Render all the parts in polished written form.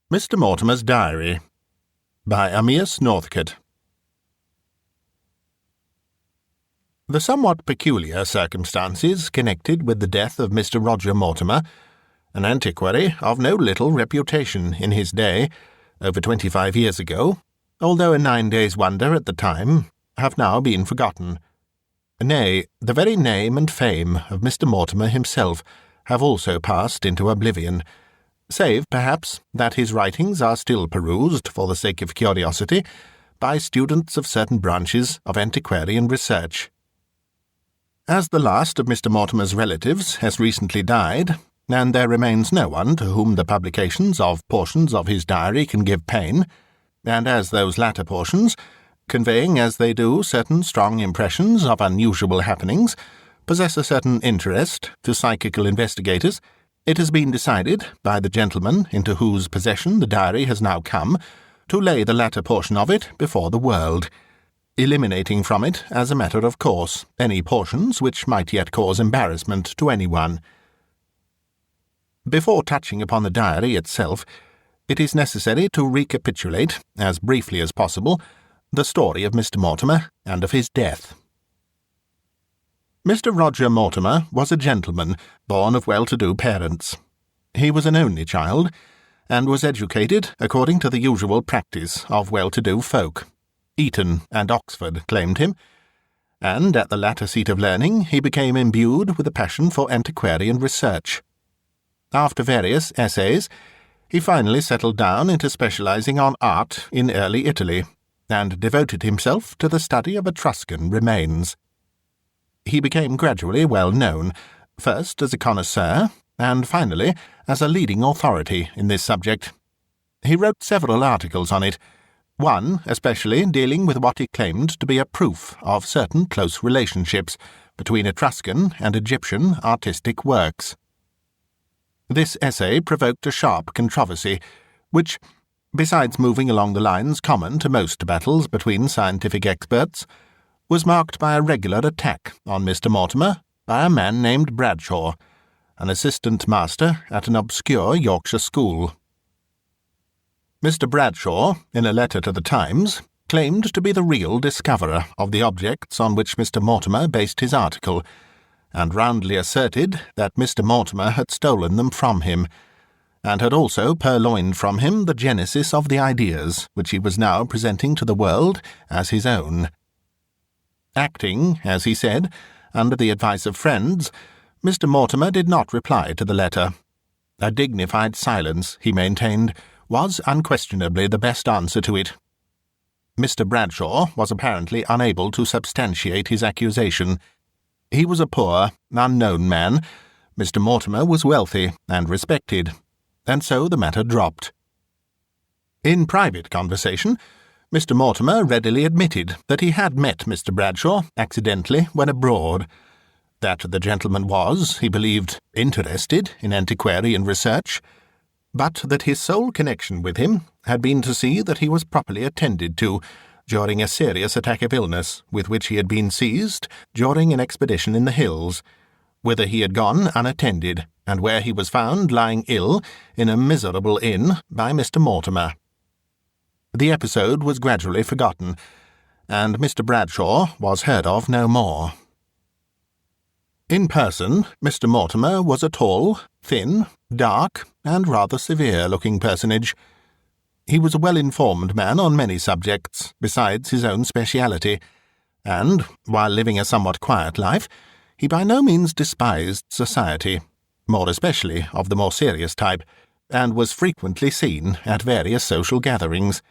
Mr. Mortimer's Diary by Amyas Northcote. The somewhat peculiar circumstances connected with the death of Mr. Roger Mortimer, an antiquary of no little reputation in his day, over 25 years ago, although a 9 days' wonder at the time, have now been forgotten. Nay, the very name and fame of Mr. Mortimer himself have also passed into oblivion, save, perhaps, that his writings are still perused for the sake of curiosity by students of certain branches of antiquarian research. As the last of Mr. Mortimer's relatives has recently died, and there remains no one to whom the publications of portions of his diary can give pain, and as those latter portions, conveying as they do certain strong impressions of unusual happenings, possess a certain interest to psychical investigators, it has been decided by the gentleman into whose possession the diary has now come to lay the latter portion of it before the world, eliminating from it, as a matter of course, any portions which might yet cause embarrassment to anyone. Before touching upon the diary itself, it is necessary to recapitulate, as briefly as possible, the story of Mr. Mortimer and of his death. Mr. Roger Mortimer was a gentleman born of well-to-do parents. He was an only child, and was educated according to the usual practice of well-to-do folk. Eton and Oxford claimed him, and at the latter seat of learning he became imbued with a passion for antiquarian research. After various essays, he finally settled down into specializing on art in early Italy, and devoted himself to the study of Etruscan remains. He became gradually well known, first as a connoisseur, and finally as a leading authority in this subject. He wrote several articles on it, one especially dealing with what he claimed to be a proof of certain close relationships between Etruscan and Egyptian artistic works. This essay provoked a sharp controversy, which, besides moving along the lines common to most battles between scientific experts, was marked by a regular attack on Mr. Mortimer by a man named Bradshaw, an assistant master at an obscure Yorkshire school. Mr. Bradshaw, in a letter to the Times, claimed to be the real discoverer of the objects on which Mr. Mortimer based his article, and roundly asserted that Mr. Mortimer had stolen them from him, and had also purloined from him the genesis of the ideas which he was now presenting to the world as his own. Acting, as he said, under the advice of friends, Mr. Mortimer did not reply to the letter. A dignified silence, he maintained, was unquestionably the best answer to it. Mr. Bradshaw was apparently unable to substantiate his accusation. He was a poor, unknown man. Mr. Mortimer was wealthy and respected, and so the matter dropped. In private conversation, Mr. Mortimer readily admitted that he had met Mr. Bradshaw accidentally when abroad, that the gentleman was, he believed, interested in antiquarian research, but that his sole connection with him had been to see that he was properly attended to during a serious attack of illness with which he had been seized during an expedition in the hills, whither he had gone unattended, and where he was found lying ill in a miserable inn by Mr. Mortimer. The episode was gradually forgotten, and Mr. Bradshaw was heard of no more. In person, Mr. Mortimer was a tall, thin, dark, and rather severe-looking personage. He was a well-informed man on many subjects, besides his own speciality, and, while living a somewhat quiet life, he by no means despised society, more especially of the more serious type, and was frequently seen at various social gatherings.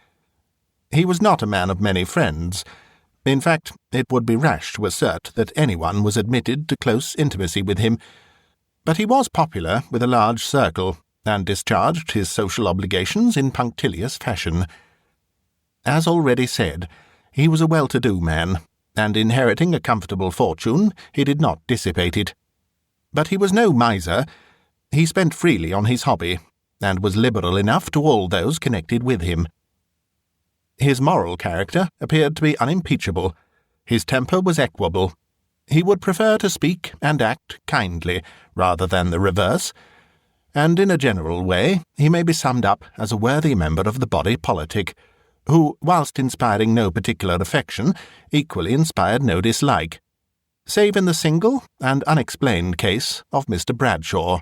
He was not a man of many friends. In fact, it would be rash to assert that anyone was admitted to close intimacy with him, but he was popular with a large circle, and discharged his social obligations in punctilious fashion. As already said, he was a well-to-do man, and inheriting a comfortable fortune, he did not dissipate it. But he was no miser. He spent freely on his hobby, and was liberal enough to all those connected with him. His moral character appeared to be unimpeachable. His temper was equable. He would prefer to speak and act kindly rather than the reverse, and in a general way he may be summed up as a worthy member of the body politic, who, whilst inspiring no particular affection, equally inspired no dislike, save in the single and unexplained case of Mr. Bradshaw.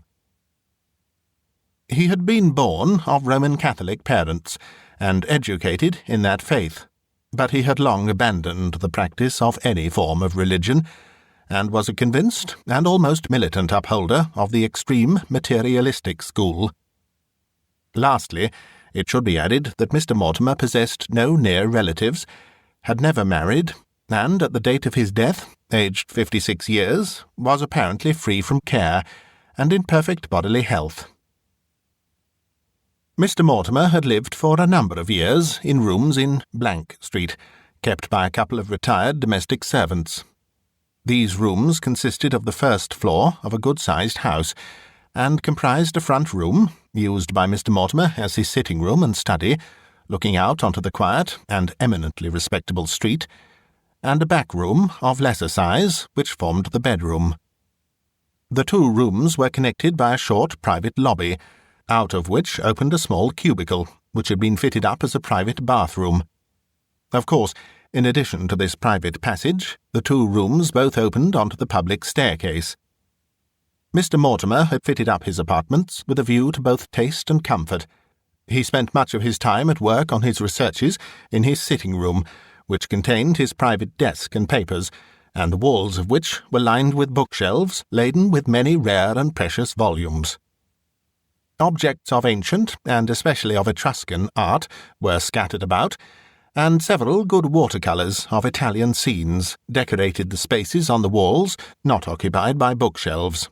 He had been born of Roman Catholic parents, and educated in that faith, but he had long abandoned the practice of any form of religion, and was a convinced and almost militant upholder of the extreme materialistic school. Lastly, it should be added that Mr. Mortimer possessed no near relatives, had never married, and at the date of his death, aged 56 years, was apparently free from care, and in perfect bodily health. Mr. Mortimer had lived for a number of years in rooms in Street, kept by a couple of retired domestic servants. These rooms consisted of the first floor of a good-sized house, and comprised a front room, used by Mr. Mortimer as his sitting-room and study, looking out onto the quiet and eminently respectable street, and a back room of lesser size, which formed the bedroom. The two rooms were connected by a short private lobby, out of which opened a small cubicle, which had been fitted up as a private bathroom. Of course, in addition to this private passage, the two rooms both opened onto the public staircase. Mr. Mortimer had fitted up his apartments with a view to both taste and comfort. He spent much of his time at work on his researches in his sitting-room, which contained his private desk and papers, and the walls of which were lined with bookshelves laden with many rare and precious volumes. Objects of ancient, and especially of Etruscan, art were scattered about, and several good watercolours of Italian scenes decorated the spaces on the walls not occupied by bookshelves.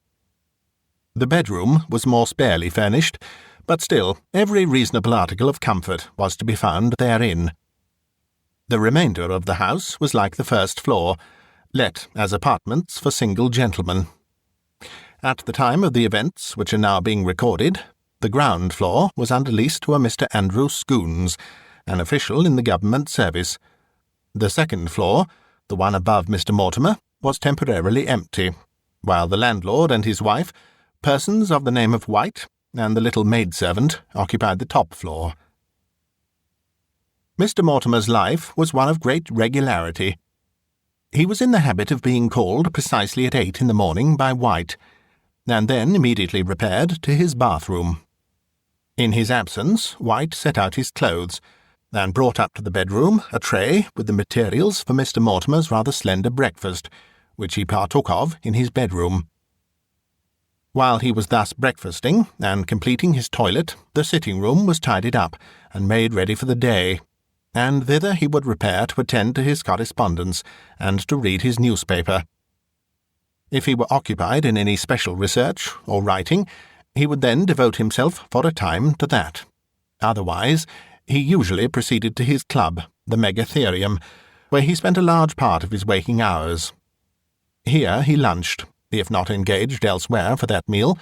The bedroom was more sparely furnished, but still every reasonable article of comfort was to be found therein. The remainder of the house was like the first floor, let as apartments for single gentlemen. At the time of the events which are now being recorded, the ground floor was under lease to a Mr. Andrew Scoons, an official in the government service. The second floor, the one above Mr. Mortimer, was temporarily empty, while the landlord and his wife, persons of the name of White, and the little maidservant occupied the top floor. Mr. Mortimer's life was one of great regularity. He was in the habit of being called precisely at 8 in the morning by White, and then immediately repaired to his bathroom. In his absence, White set out his clothes, and brought up to the bedroom a tray with the materials for Mr. Mortimer's rather slender breakfast, which he partook of in his bedroom. While he was thus breakfasting and completing his toilet, the sitting-room was tidied up and made ready for the day, and thither he would repair to attend to his correspondence and to read his newspaper. If he were occupied in any special research or writing, he would then devote himself for a time to that. Otherwise, he usually proceeded to his club, the Megatherium, where he spent a large part of his waking hours. Here he lunched, if not engaged elsewhere for that meal,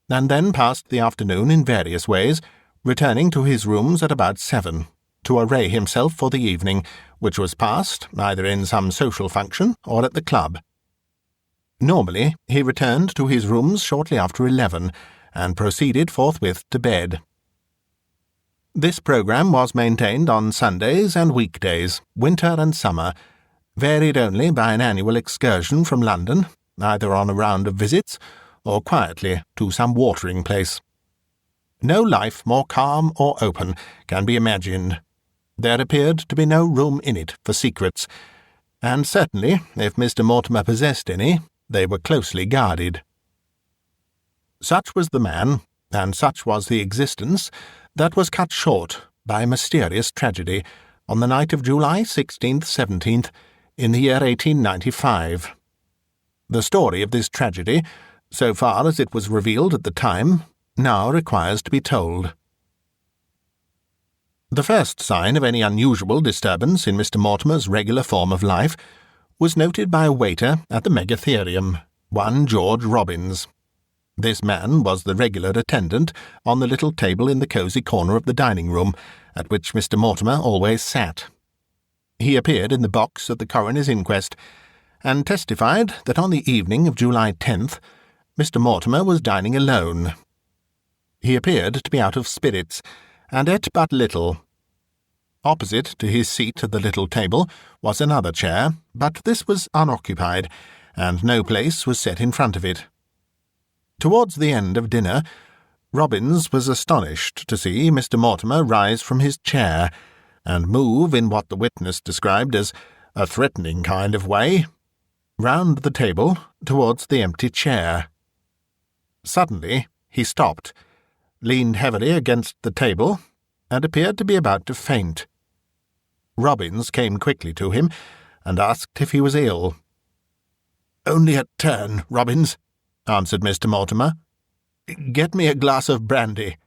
and then passed the afternoon in various ways, returning to his rooms at about 7, to array himself for the evening, which was passed either in some social function or at the club. Normally, he returned to his rooms shortly after 11, and proceeded forthwith to bed. This programme was maintained on Sundays and weekdays, winter and summer, varied only by an annual excursion from London, either on a round of visits, or quietly to some watering place. No life more calm or open can be imagined. There appeared to be no room in it for secrets, and certainly, if Mr. Mortimer possessed any, they were closely guarded. Such was the man, and such was the existence, that was cut short by a mysterious tragedy on the night of July 16th, 17th, in the year 1895. The story of this tragedy, so far as it was revealed at the time, now requires to be told. The first sign of any unusual disturbance in Mr. Mortimer's regular form of life was noted by a waiter at the Megatherium, one George Robbins. This man was the regular attendant on the little table in the cosy corner of the dining-room, at which Mr. Mortimer always sat. He appeared in the box at the coroner's inquest, and testified that on the evening of July 10th, Mr. Mortimer was dining alone. He appeared to be out of spirits, and ate but little. Opposite to his seat at the little table was another chair, but this was unoccupied, and no place was set in front of it. Towards the end of dinner, Robbins was astonished to see Mr. Mortimer rise from his chair, and move in what the witness described as a threatening kind of way, round the table towards the empty chair. Suddenly he stopped, leaned heavily against the table, and appeared to be about to faint. Robbins came quickly to him, and asked if he was ill. "Only a turn, Robbins," answered Mr. Mortimer. "Get me a glass of brandy."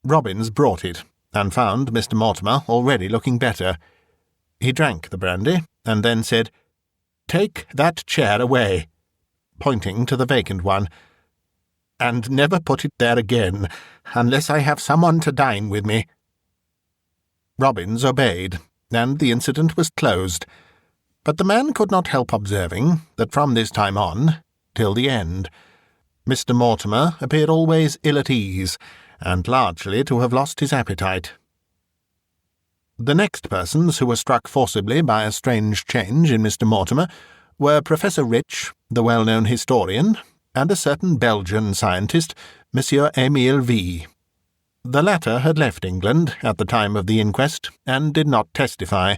Robbins brought it, and found Mr. Mortimer already looking better. He drank the brandy, and then said, "Take that chair away," pointing to the vacant one, "and never put it there again, unless I have someone to dine with me." Robbins obeyed, and the incident was closed, but the man could not help observing that from this time on, till the end, Mr. Mortimer appeared always ill at ease, and largely to have lost his appetite. The next persons who were struck forcibly by a strange change in Mr. Mortimer were Professor Rich, the well-known historian, and a certain Belgian scientist, Monsieur Emile V. The latter had left England at the time of the inquest, and did not testify.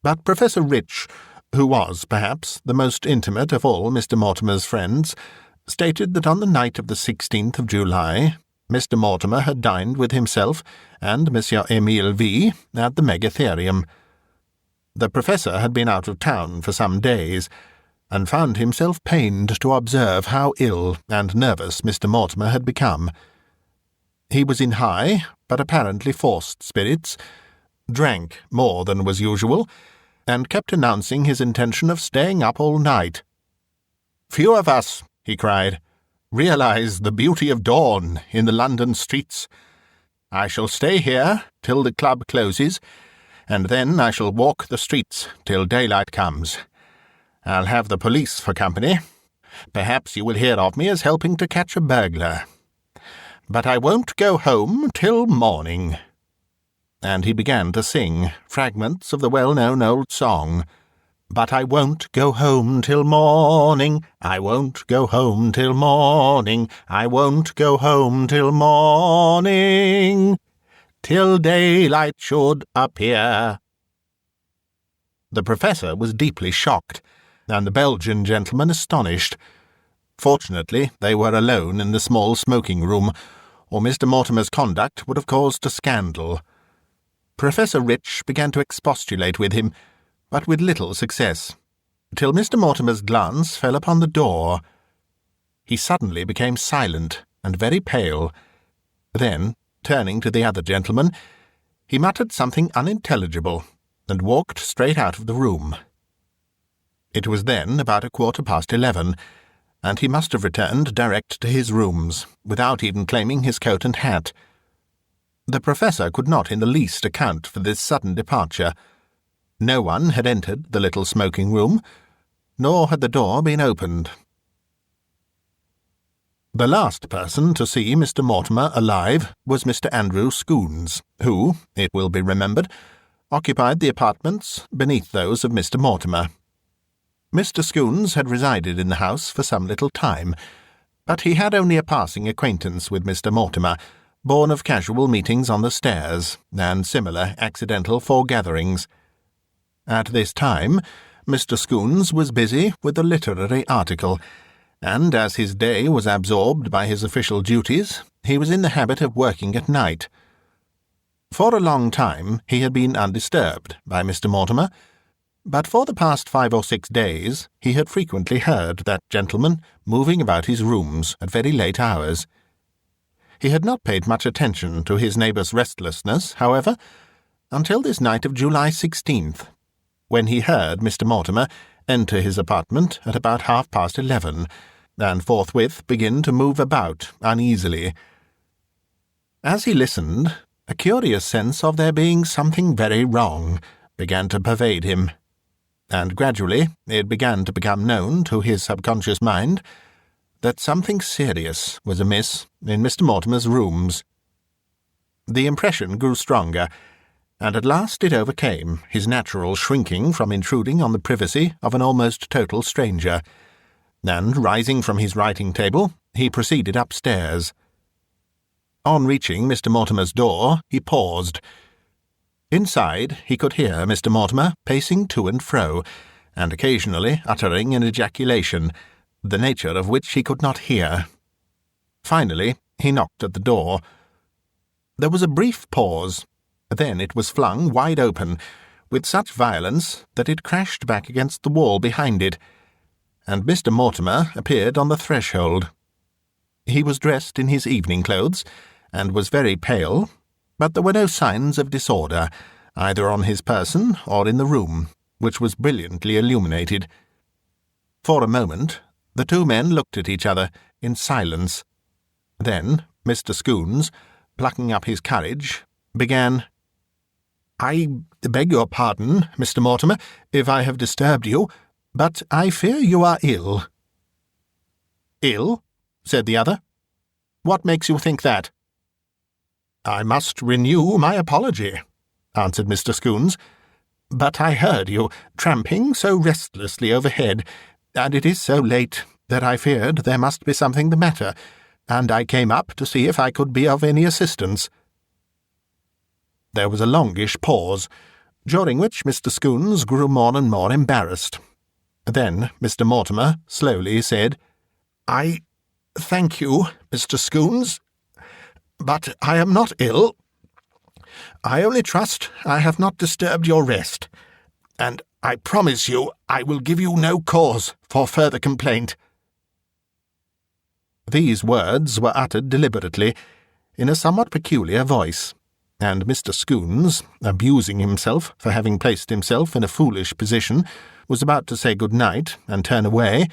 But Professor Rich, who was, perhaps, the most intimate of all Mr. Mortimer's friends, stated that on the night of the 16th of July, Mr. Mortimer had dined with himself and Monsieur Emile V. at the Megatherium. The Professor had been out of town for some days, and found himself pained to observe how ill and nervous Mr. Mortimer had become. He was in high, but apparently forced spirits, drank more than was usual, and kept announcing his intention of staying up all night. "Few of us," he cried, "realise the beauty of dawn in the London streets. I shall stay here till the club closes, and then I shall walk the streets till daylight comes. I'll have the police for company. Perhaps you will hear of me as helping to catch a burglar. But I won't go home till morning." And he began to sing fragments of the well-known old song, "But I won't go home till morning, I won't go home till morning, I won't go home till morning, till daylight should appear." The Professor was deeply shocked, and the Belgian gentleman astonished. Fortunately, they were alone in the small smoking-room, or Mr. Mortimer's conduct would have caused a scandal. Professor Rich began to expostulate with him, but with little success, till Mr. Mortimer's glance fell upon the door. He suddenly became silent and very pale. Then, turning to the other gentleman, he muttered something unintelligible, and walked straight out of the room. It was then about 11:15, and he must have returned direct to his rooms, without even claiming his coat and hat. The Professor could not in the least account for this sudden departure. No one had entered the little smoking-room, nor had the door been opened. The last person to see Mr. Mortimer alive was Mr. Andrew Scoons, who, it will be remembered, occupied the apartments beneath those of Mr. Mortimer. Mr. Scoons had resided in the house for some little time, but he had only a passing acquaintance with Mr. Mortimer, born of casual meetings on the stairs, and similar accidental foregatherings. At this time, Mr. Scoons was busy with a literary article, and as his day was absorbed by his official duties, he was in the habit of working at night. For a long time he had been undisturbed by Mr. Mortimer, but for the past 5 or 6 days he had frequently heard that gentleman moving about his rooms at very late hours. He had not paid much attention to his neighbour's restlessness, however, until this night of July 16th, when he heard Mr. Mortimer enter his apartment at about 11:30, and forthwith begin to move about uneasily. As he listened, a curious sense of there being something very wrong began to pervade him, and gradually it began to become known to his subconscious mind that something serious was amiss in Mr. Mortimer's rooms. The impression grew stronger, and at last it overcame his natural shrinking from intruding on the privacy of an almost total stranger, and, rising from his writing-table, he proceeded upstairs. On reaching Mr. Mortimer's door, he paused. Inside, he could hear Mr. Mortimer pacing to and fro, and occasionally uttering an ejaculation, the nature of which he could not hear. Finally, he knocked at the door. There was a brief pause. Then it was flung wide open, with such violence that it crashed back against the wall behind it, and Mr. Mortimer appeared on the threshold. He was dressed in his evening clothes, and was very pale, but there were no signs of disorder, either on his person or in the room, which was brilliantly illuminated. For a moment, the two men looked at each other in silence. Then Mr. Scoons, plucking up his courage, began, "I beg your pardon, Mr. Mortimer, if I have disturbed you, but I fear you are ill." "Ill?" said the other. "What makes you think that?" "I must renew my apology," answered Mr. Scoons, "but I heard you tramping so restlessly overhead, and it is so late that I feared there must be something the matter, and I came up to see if I could be of any assistance." There was a longish pause, during which Mr. Scoons grew more and more embarrassed. Then Mr. Mortimer slowly said, "I thank you, Mr. Scoons, but I am not ill. I only trust I have not disturbed your rest, and I promise you I will give you no cause for further complaint." These words were uttered deliberately, in a somewhat peculiar voice, and Mr. Scoons, abusing himself for having placed himself in a foolish position, was about to say good night and turn away,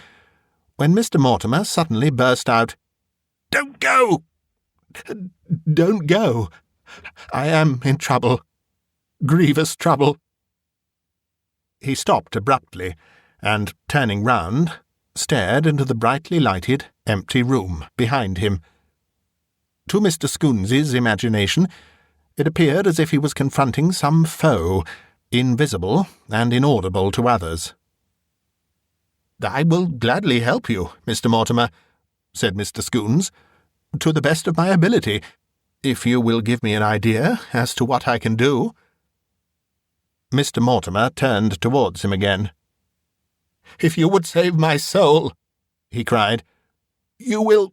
when Mr. Mortimer suddenly burst out, "Don't go! Don't go! I am in trouble. Grievous trouble." He stopped abruptly, and, turning round, stared into the brightly lighted, empty room behind him. To Mr. Scoons's imagination, it appeared as if he was confronting some foe, invisible and inaudible to others. "I will gladly help you, Mr. Mortimer," said Mr. Scoons, "to the best of my ability, if you will give me an idea as to what I can do." Mr. Mortimer turned towards him again. "If you would save my soul," he cried, "you will—"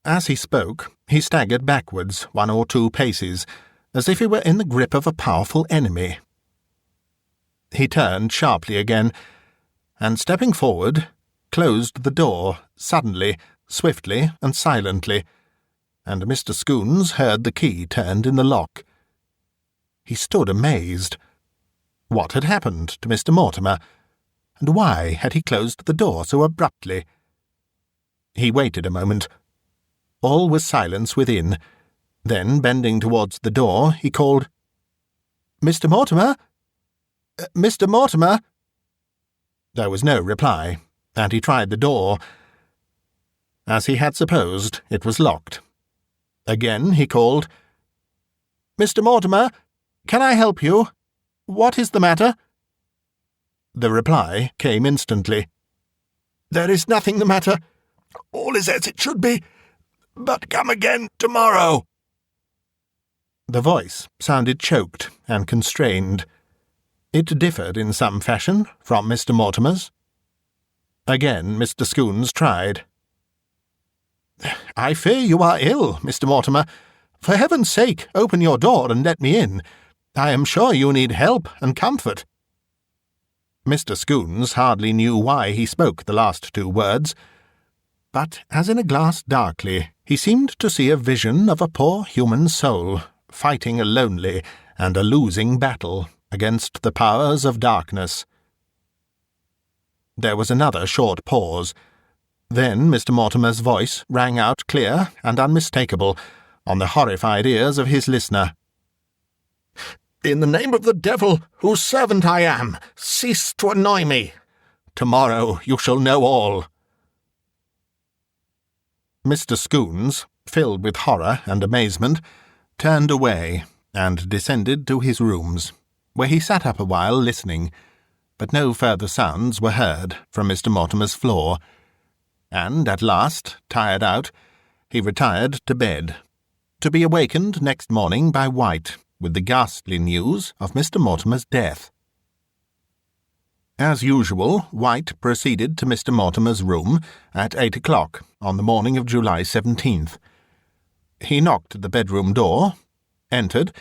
As he spoke, he staggered backwards 1 or 2 paces, as if he were in the grip of a powerful enemy. He turned sharply again, and, stepping forward, closed the door suddenly, swiftly, and silently, and Mr. Scoons heard the key turned in the lock. He stood amazed. What had happened to Mr. Mortimer, and why had he closed the door so abruptly? He waited a moment. All was silence within. Then, bending towards the door, he called, "Mr. Mortimer? Mr. Mortimer?" There was no reply, and he tried the door. As he had supposed, it was locked. Again he called, "Mr. Mortimer, can I help you? What is the matter?" The reply came instantly. "There is nothing the matter. All is as it should be. But come again tomorrow." The voice sounded choked and constrained. It differed in some fashion from Mr. Mortimer's. Again Mr. Scoons tried. "I fear you are ill, Mr. Mortimer. For heaven's sake, open your door and let me in. I am sure you need help and comfort." Mr. Scoons hardly knew why he spoke the last 2 words, but as in a glass darkly, he seemed to see a vision of a poor human soul fighting a lonely and a losing battle against the powers of darkness. There was another short pause. Then Mr. Mortimer's voice rang out clear and unmistakable on the horrified ears of his listener. "In the name of the devil, whose servant I am, cease to annoy me. Tomorrow you shall know all." Mr. Scoons, filled with horror and amazement, turned away and descended to his rooms, where he sat up a while listening, but no further sounds were heard from Mr. Mortimer's floor, and at last, tired out, he retired to bed, to be awakened next morning by White with the ghastly news of Mr. Mortimer's death. As usual, White proceeded to Mr. Mortimer's room at 8 o'clock on the morning of July 17th. He knocked at the bedroom door, entered,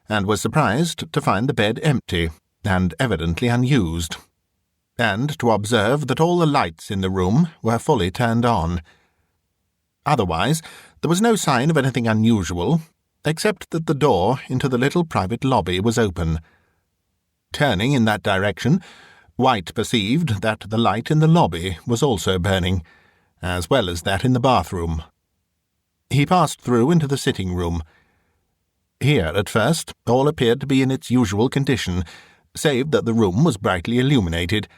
and was surprised to find the bed empty and evidently unused, and to observe that all the lights in the room were fully turned on. Otherwise, there was no sign of anything unusual, except that the door into the little private lobby was open. Turning in that direction, White perceived that the light in the lobby was also burning, as well as that in the bathroom. He passed through into the sitting-room. Here, at first, all appeared to be in its usual condition, save that the room was brightly illuminated.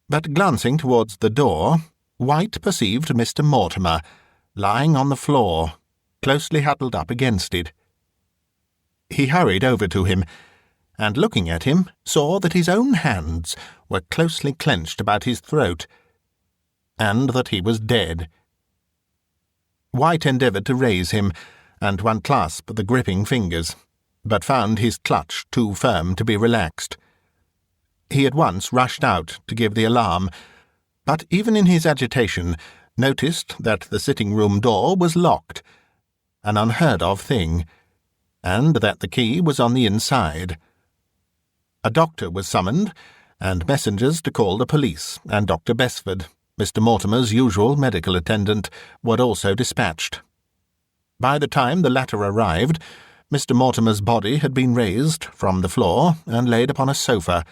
But glancing towards the door, White perceived Mr. Mortimer, lying on the floor, closely huddled up against it. He hurried over to him, and looking at him, saw that his own hands were closely clenched about his throat, and that he was dead. White endeavoured to raise him, and to unclasp the gripping fingers, but found his clutch too firm to be relaxed. He at once rushed out to give the alarm, but even in his agitation noticed that the sitting-room door was locked, an unheard-of thing, and that the key was on the inside. A doctor was summoned, and messengers to call the police and Dr. Besford, Mr. Mortimer's usual medical attendant, were also dispatched. By the time the latter arrived, Mr. Mortimer's body had been raised from the floor and laid upon a sofa,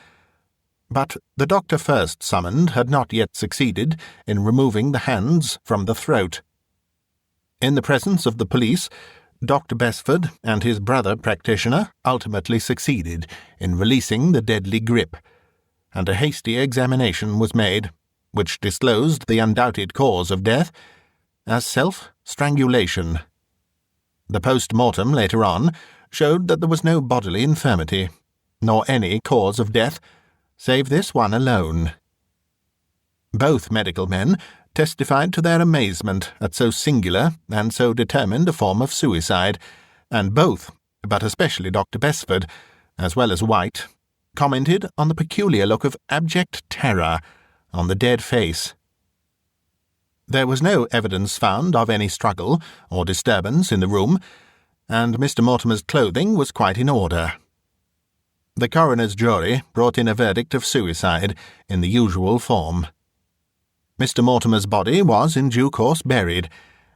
but the doctor first summoned had not yet succeeded in removing the hands from the throat. In the presence of the police, Dr. Besford and his brother practitioner ultimately succeeded in releasing the deadly grip, and a hasty examination was made, which disclosed the undoubted cause of death as self-strangulation. The post-mortem later on showed that there was no bodily infirmity, nor any cause of death, save this one alone. Both medical men testified to their amazement at so singular and so determined a form of suicide, and both, but especially Dr. Besford, as well as White, commented on the peculiar look of abject terror on the dead face. There was no evidence found of any struggle or disturbance in the room, and Mr. Mortimer's clothing was quite in order. The coroner's jury brought in a verdict of suicide in the usual form. Mr. Mortimer's body was in due course buried,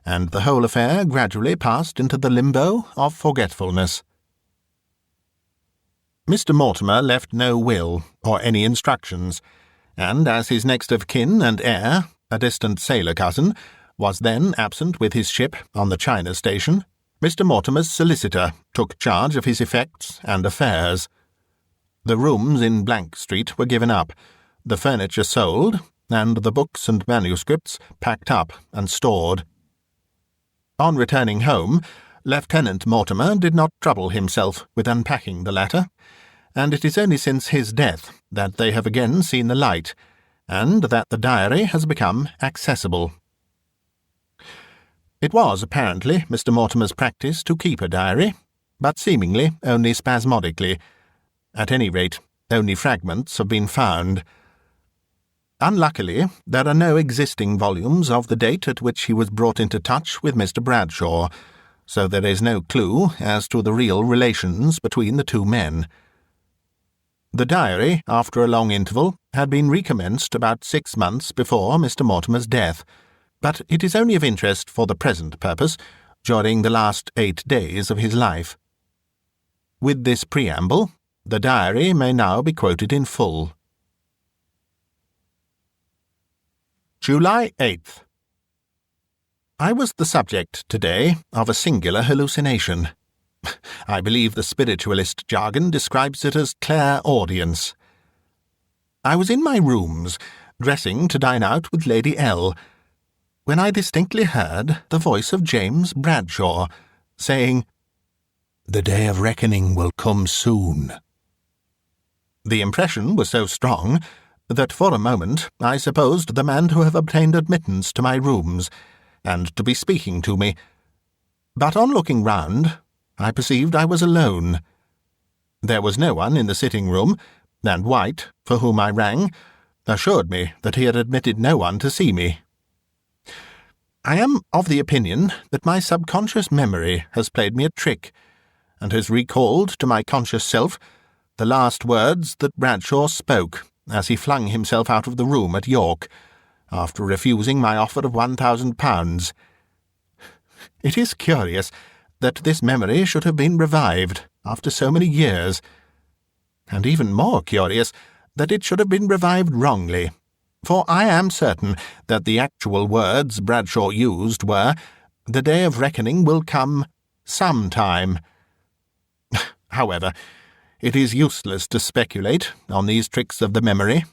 and the whole affair gradually passed into the limbo of forgetfulness. Mr. Mortimer left no will or any instructions, and as his next of kin and heir, a distant sailor cousin, was then absent with his ship on the China station, Mr. Mortimer's solicitor took charge of his effects and affairs. The rooms in Blank Street were given up, the furniture sold, and the books and manuscripts packed up and stored. On returning home, Lieutenant Mortimer did not trouble himself with unpacking the latter, and it is only since his death that they have again seen the light, and that the diary has become accessible. It was apparently Mr. Mortimer's practice to keep a diary, but seemingly only spasmodically. At any rate, only fragments have been found. Unluckily, there are no existing volumes of the date at which he was brought into touch with Mr. Bradshaw, so there is no clue as to the real relations between the two men. The diary, after a long interval, had been recommenced about 6 months before Mr. Mortimer's death, but it is only of interest for the present purpose during the last 8 days of his life. With this preamble, the diary may now be quoted in full. July 8th. I was the subject today of a singular hallucination. I believe the spiritualist jargon describes it as clairaudience. I was in my rooms, dressing to dine out with Lady L. when I distinctly heard the voice of James Bradshaw, saying, "The day of reckoning will come soon." The impression was so strong that for a moment I supposed the man to have obtained admittance to my rooms, and to be speaking to me. But on looking round, I perceived I was alone. There was no one in the sitting-room, and White, for whom I rang, assured me that he had admitted no one to see me. I am of the opinion that my subconscious memory has played me a trick, and has recalled to my conscious self the last words that Bradshaw spoke as he flung himself out of the room at York, after refusing my offer of £1,000. It is curious that this memory should have been revived after so many years, and even more curious that it should have been revived wrongly, for I am certain that the actual words Bradshaw used were, "The day of reckoning will come sometime." However, it is useless to speculate on these tricks of the memory.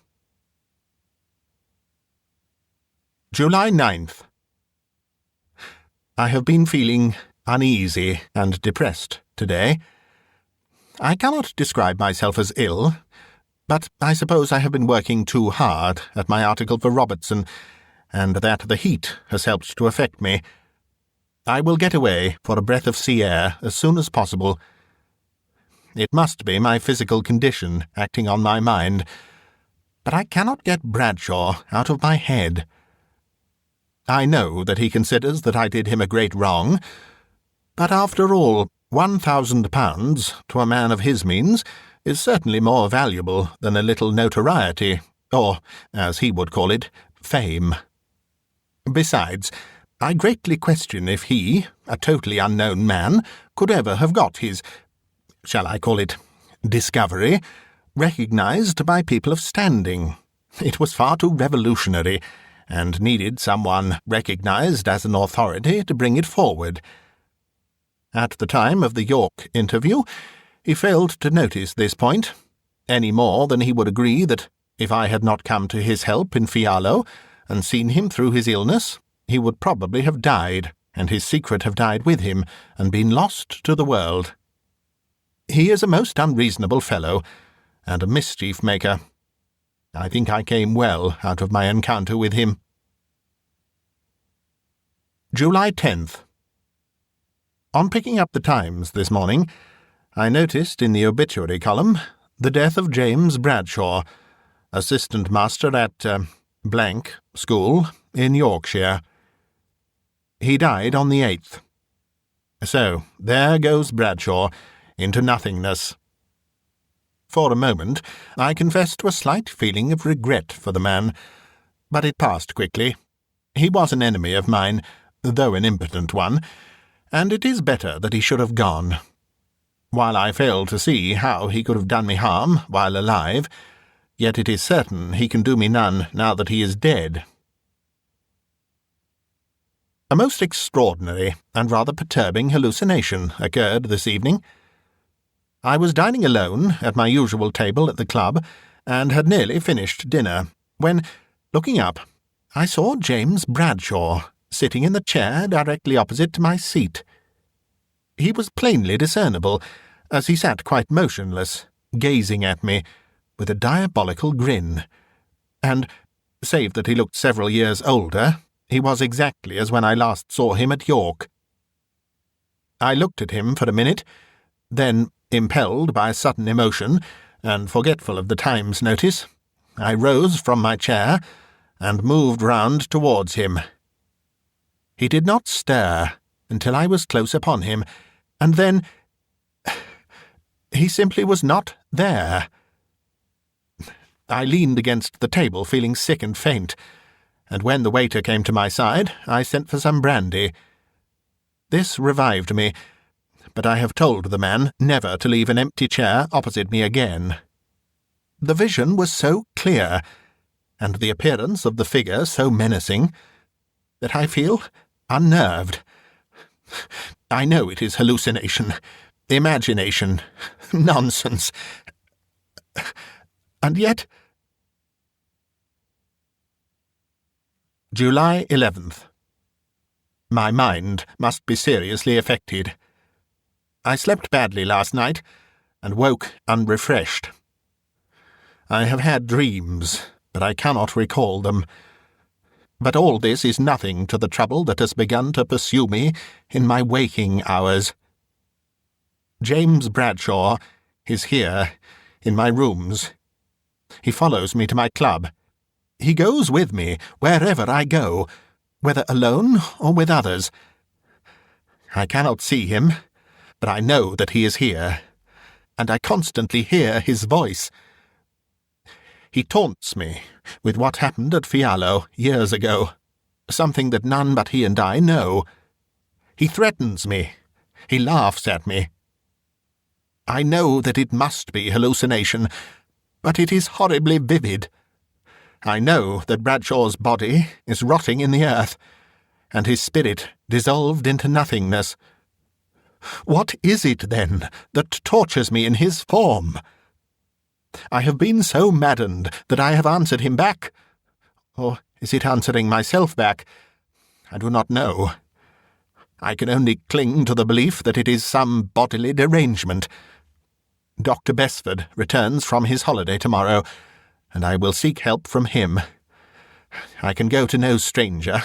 July 9th. I have been feeling uneasy and depressed today. I cannot describe myself as ill, but I suppose I have been working too hard at my article for Robertson, and that the heat has helped to affect me. I will get away for a breath of sea air as soon as possible. It must be my physical condition acting on my mind, but I cannot get Bradshaw out of my head. I know that he considers that I did him a great wrong, but after all, £1,000 to a man of his means is certainly more valuable than a little notoriety, or, as he would call it, fame. Besides, I greatly question if he, a totally unknown man, could ever have got his, shall I call it, discovery, recognised by people of standing. It was far too revolutionary, and needed someone recognised as an authority to bring it forward. At the time of the York interview, he failed to notice this point, any more than he would agree that if I had not come to his help in Fialo and seen him through his illness, he would probably have died, and his secret have died with him and been lost to the world. He is a most unreasonable fellow, and a mischief-maker. I think I came well out of my encounter with him. July 10th. On picking up the Times this morning, I noticed in the obituary column the death of James Bradshaw, assistant master at School in Yorkshire. He died on the 8th. So, there goes Bradshaw into nothingness. For a moment, I confess to a slight feeling of regret for the man, but it passed quickly. He was an enemy of mine, though an impotent one, and it is better that he should have gone. While I fail to see how he could have done me harm while alive, yet it is certain he can do me none now that he is dead. A most extraordinary and rather perturbing hallucination occurred this evening. I was dining alone at my usual table at the club, and had nearly finished dinner, when, looking up, I saw James Bradshaw sitting in the chair directly opposite to my seat. He was plainly discernible, as he sat quite motionless, gazing at me, with a diabolical grin, and, save that he looked several years older, he was exactly as when I last saw him at York. I looked at him for a minute, then, impelled by sudden emotion, and forgetful of the Times notice, I rose from my chair and moved round towards him. He did not stir until I was close upon him, and then he simply was not there. I leaned against the table, feeling sick and faint, and when the waiter came to my side, I sent for some brandy. This revived me, but I have told the man never to leave an empty chair opposite me again. The vision was so clear, and the appearance of the figure so menacing, that I feel unnerved. I know it is hallucination, imagination, nonsense, and yet... July 11th. My mind must be seriously affected. I slept badly last night, and woke unrefreshed. I have had dreams, but I cannot recall them. But all this is nothing to the trouble that has begun to pursue me in my waking hours. James Bradshaw is here, in my rooms. He follows me to my club. He goes with me wherever I go, whether alone or with others. I cannot see him, but I know that he is here, and I constantly hear his voice. He taunts me with what happened at Fialo years ago, something that none but he and I know. He threatens me. He laughs at me. I know that it must be hallucination, but it is horribly vivid. I know that Bradshaw's body is rotting in the earth, and his spirit dissolved into nothingness. What is it, then, that tortures me in his form? I have been so maddened that I have answered him back. Or is it answering myself back? I do not know. I can only cling to the belief that it is some bodily derangement. Dr. Besford returns from his holiday tomorrow, and I will seek help from him. I can go to no stranger.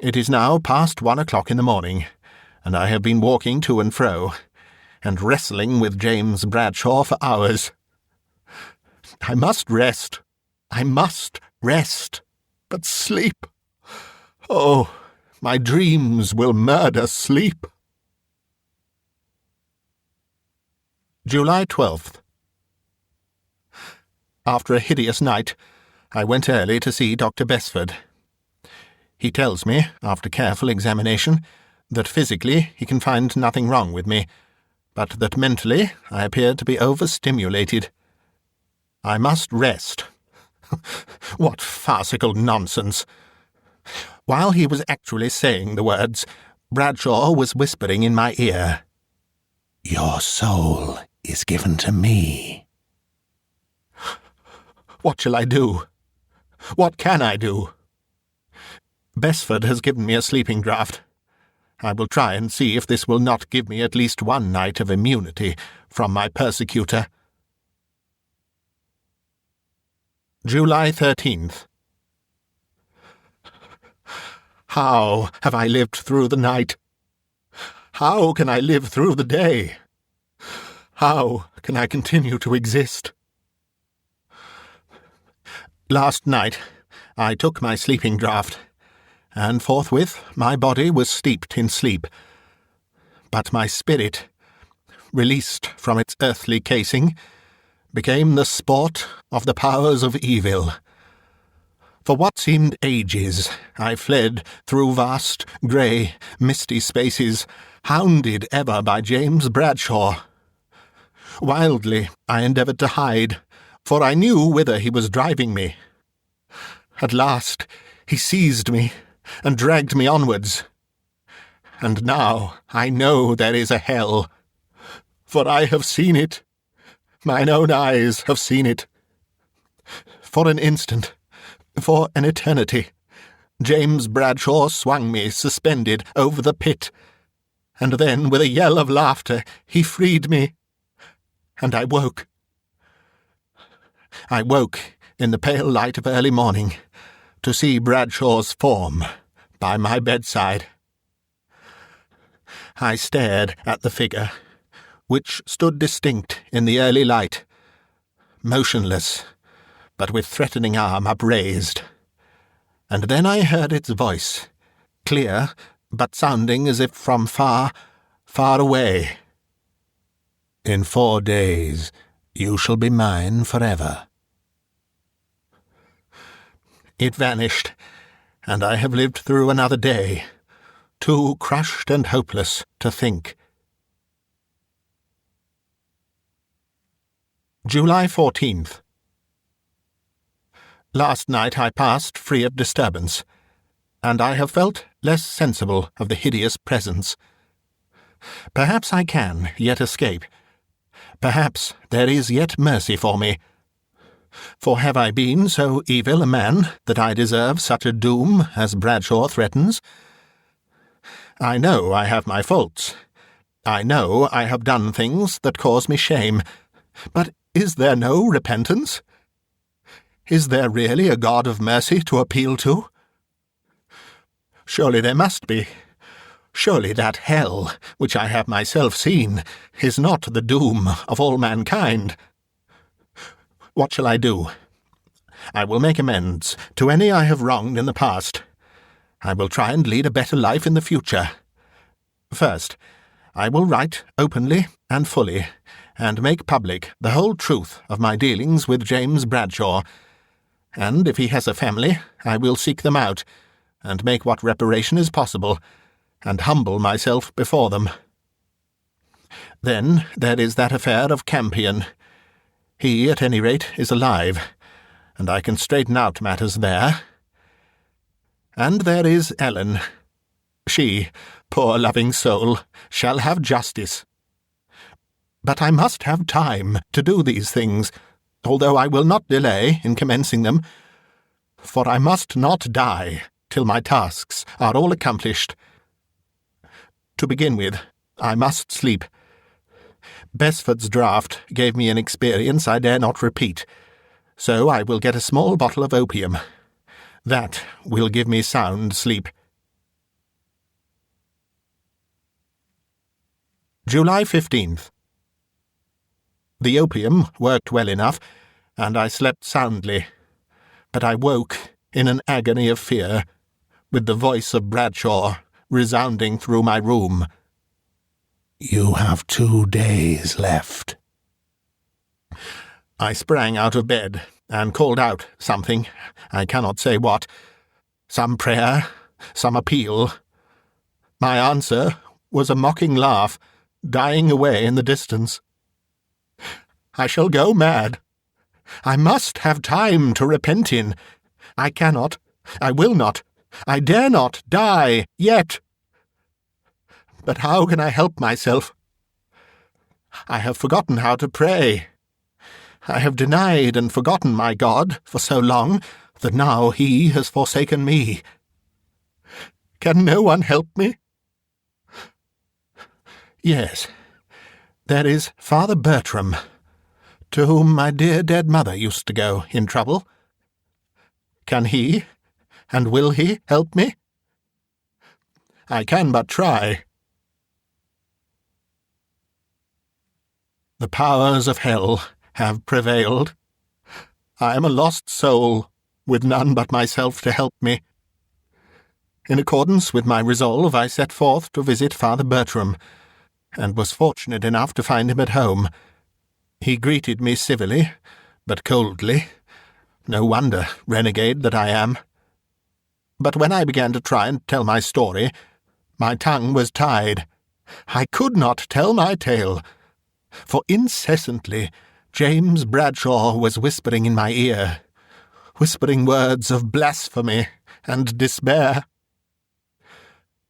It is now past 1 o'clock in the morning, and I have been walking to and fro, and wrestling with James Bradshaw for hours. I must rest. I must rest. But sleep. Oh, my dreams will murder sleep. July 12th. After a hideous night, I went early to see Dr. Besford. He tells me, after careful examination, that physically he can find nothing wrong with me, but that mentally I appear to be overstimulated. I must rest. What farcical nonsense! While he was actually saying the words, Bradshaw was whispering in my ear, "Your soul is given to me." What shall I do? What can I do? Besford has given me a sleeping draught. I will try and see if this will not give me at least one night of immunity from my persecutor. July 13th. How have I lived through the night? How can I live through the day? How can I continue to exist? Last night I took my sleeping draught, and forthwith my body was steeped in sleep. But my spirit, released from its earthly casing, became the sport of the powers of evil. For what seemed ages I fled through vast, grey, misty spaces, hounded ever by James Bradshaw. Wildly I endeavoured to hide, for I knew whither he was driving me. At last he seized me and dragged me onwards. And now I know there is a hell, for I have seen it. Mine own eyes have seen it. For an instant, for an eternity, James Bradshaw swung me suspended over the pit, and then with a yell of laughter he freed me, and I woke. I woke in the pale light of early morning to see Bradshaw's form by my bedside. I stared at the figure, which stood distinct in the early light, motionless, but with threatening arm upraised. And then I heard its voice, clear, but sounding as if from far, far away. "In 4 days you shall be mine forever." It vanished, and I have lived through another day, too crushed and hopeless to think. July 14th. Last night I passed free of disturbance, and I have felt less sensible of the hideous presence. Perhaps I can yet escape. Perhaps there is yet mercy for me. For have I been so evil a man that I deserve such a doom as Bradshaw threatens? I know I have my faults. I know I have done things that cause me shame. But is there no repentance? Is there really a God of mercy to appeal to? Surely there must be. Surely that hell, which I have myself seen, is not the doom of all mankind. What shall I do? I will make amends to any I have wronged in the past. I will try and lead a better life in the future. First, I will write openly and fully, and make public the whole truth of my dealings with James Bradshaw, and if he has a family, I will seek them out, and make what reparation is possible, and humble myself before them. Then there is that affair of Campion. He, at any rate, is alive, and I can straighten out matters there. And there is Ellen. She, poor loving soul, shall have justice. But I must have time to do these things, although I will not delay in commencing them, for I must not die till my tasks are all accomplished. To begin with, I must sleep. Besford's draught gave me an experience I dare not repeat, so I will get a small bottle of opium. That will give me sound sleep. July 15th. The opium worked well enough, and I slept soundly, but I woke in an agony of fear, with the voice of Bradshaw resounding through my room. "You have 2 days left." I sprang out of bed and called out something, I cannot say what, some prayer, some appeal. My answer was a mocking laugh, dying away in the distance. I shall go mad. I must have time to repent in. I cannot, I will not, I dare not die yet. But how can I help myself? I have forgotten how to pray. I have denied and forgotten my God for so long that now he has forsaken me. Can no one help me? Yes, there is Father Bertram, to whom my dear dead mother used to go in trouble. Can he, and will he, help me? I can but try. The powers of hell have prevailed. I am a lost soul, with none but myself to help me. In accordance with my resolve, I set forth to visit Father Bertram, and was fortunate enough to find him at home. He greeted me civilly, but coldly. No wonder, renegade that I am. But when I began to try and tell my story, my tongue was tied. I could not tell my tale, for incessantly James Bradshaw was whispering in my ear, whispering words of blasphemy and despair.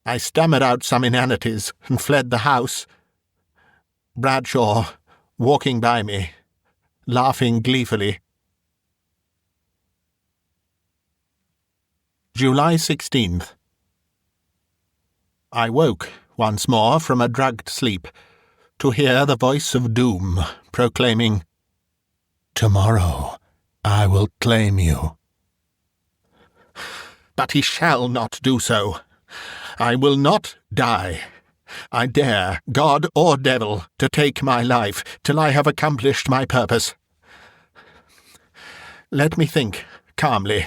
I stammered out some inanities and fled the house. Bradshaw, walking by me, laughing gleefully. July 16th. I woke once more from a drugged sleep to hear the voice of doom proclaiming, "Tomorrow I will claim you." But he shall not do so. I will not die. I dare, God or devil, to take my life till I have accomplished my purpose. Let me think calmly.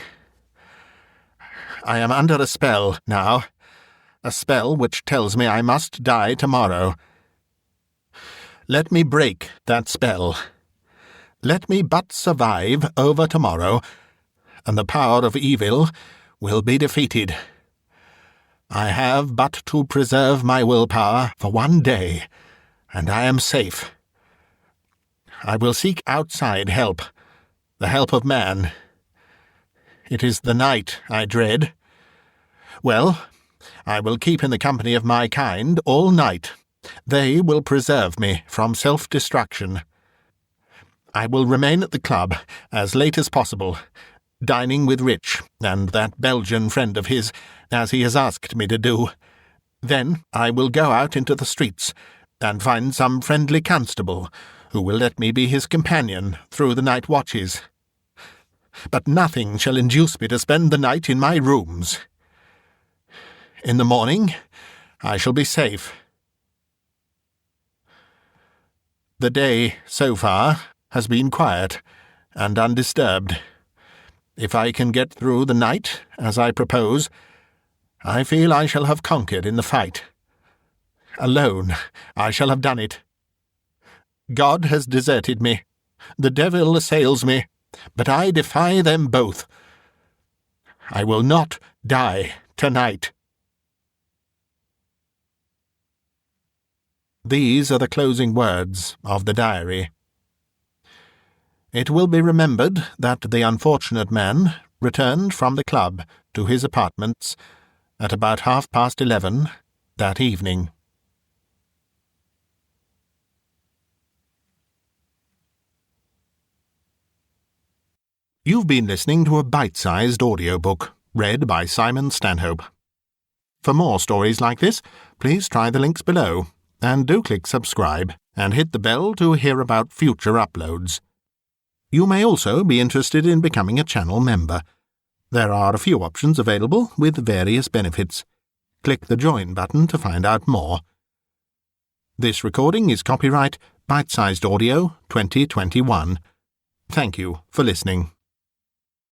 I am under a spell now, a spell which tells me I must die tomorrow. Let me break that spell. Let me but survive over tomorrow, and the power of evil will be defeated. I have but to preserve my willpower for 1 day, and I am safe. I will seek outside help, the help of man. It is the night I dread. Well, I will keep in the company of my kind all night. They will preserve me from self-destruction. I will remain at the club as late as possible, dining with Rich and that Belgian friend of his, as he has asked me to do. Then I will go out into the streets and find some friendly constable who will let me be his companion through the night watches. But nothing shall induce me to spend the night in my rooms. In the morning I shall be safe. The day, so far, has been quiet and undisturbed. If I can get through the night, as I propose, I feel I shall have conquered in the fight. Alone I shall have done it. God has deserted me. The devil assails me, but I defy them both. I will not die tonight. These are the closing words of the diary. It will be remembered that the unfortunate man returned from the club to his apartments at about 11:30 that evening. You've been listening to a bite-sized audiobook read by Simon Stanhope. For more stories like this, please try the links below, and do click subscribe and hit the bell to hear about future uploads. You may also be interested in becoming a channel member. There are a few options available with various benefits. Click the Join button to find out more. This recording is copyright Bitesized Audio 2021. Thank you for listening.